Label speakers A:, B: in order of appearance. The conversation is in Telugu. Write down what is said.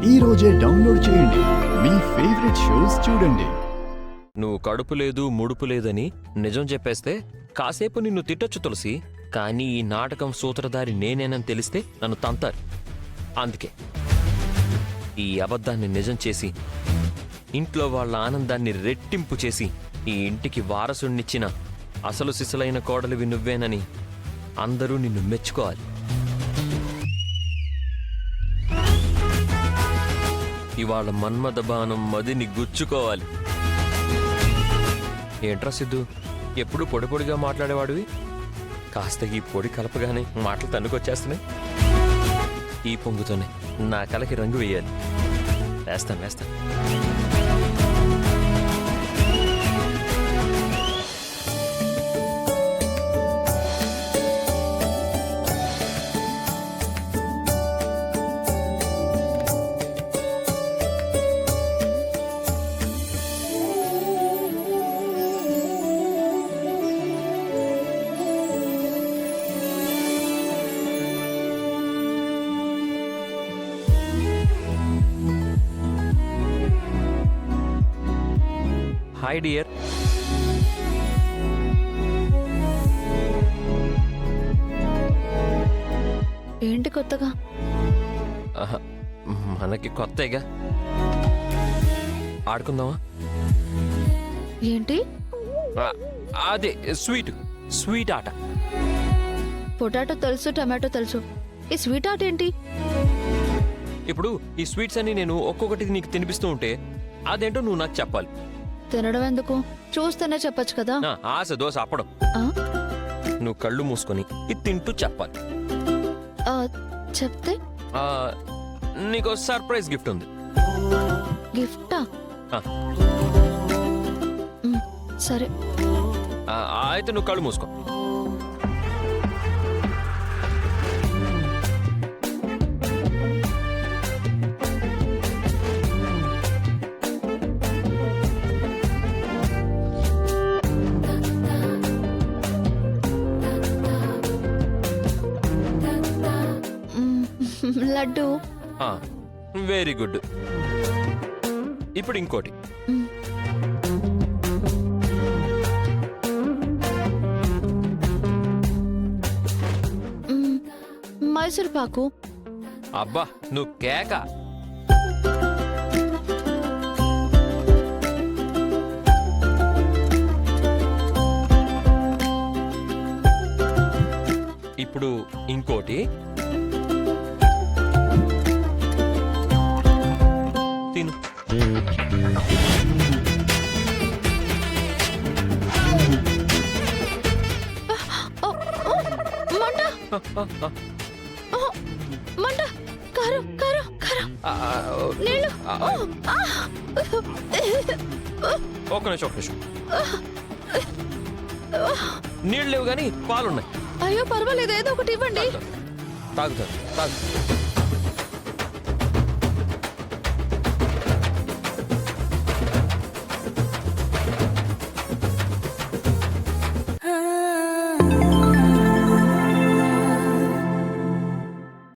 A: ఈ రోజే డౌన్లోడ్ చేయండి. మీ ఫేవరెట్ షోస్ చూడండి.
B: నువ్వు కడుపు లేదు ముడుపు లేదని నిజం చెప్పేస్తే కాసేపు నిన్ను తిట్టొచ్చు తులసి. కానీ ఈ నాటకం సూత్రధారి నేనేనని తెలిస్తే నన్ను తంతారు. అందుకే ఈ అబద్ధాన్ని నిజం చేసి ఇంట్లో వాళ్ళ ఆనందాన్ని రెట్టింపు చేసి ఈ ఇంటికి వారసుడినిచ్చిన అసలు సిసలైన కోడలివి నువ్వేనని అందరూ నిన్ను మెచ్చుకోవాలి. ఇవాళ మన్మథ బాణం మదిని గుచ్చుకోవాలి. ఏంట్రా సిద్ధు, ఎప్పుడు పొడి పొడిగా మాట్లాడేవాడివి కాస్త ఈ పొడి కలపగానే మాటలు తన్నుకొచ్చేస్తున్నాయి. ఈ పొంగుతోనే నా కలకి రంగు వేయాలి. వేస్తాను. Hi dear.
C: ఏంటి కొత్తగా?
B: మనకి కొత్తగా ఆడుకుందామా?
C: ఏంటి?
B: అదే స్వీట్ ఆట.
C: పొటాటో తెలుసు, టమాటో తెలుసు, ఈ స్వీట్ ఆట ఏంటి?
B: ఇప్పుడు ఈ స్వీట్స్ అన్ని నేను ఒక్కొక్కటి నీకు తినిపిస్తూ ఉంటే అదేంటో నువ్వు నాకు చెప్పాలి.
C: తినడం ఎందుకు? చూస్తేనే చెప్పొచ్చు కదా.
B: ఆశ దోశ అప్పడం. నువ్వు కళ్ళు మూసుకొని ఇది తింటూ చెప్పాలి.
C: చెప్తే
B: నీకు సర్ప్రైజ్ గిఫ్ట్ ఉంది.
C: గిఫ్టా? సరే
B: అయితే నువ్వు కళ్ళు మూసుకో.
C: లడ్డు.
B: Very good. ఇప్పుడు ఇంకోటి.
C: మైసూర్ పాకు.
B: అబ్బా నువ్వు కేక. ఇప్పుడు ఇంకోటి. తిను.
C: మంట, కారం, కారం, కారం, నీళ్ళు.
B: ఒక్క నిమిషం. నీళ్ళు లేవు కానీ పాలున్నాయి.
C: అయ్యో పర్వాలేదు, ఏదో ఒకటి ఇవ్వండి.
B: తాగుతాను.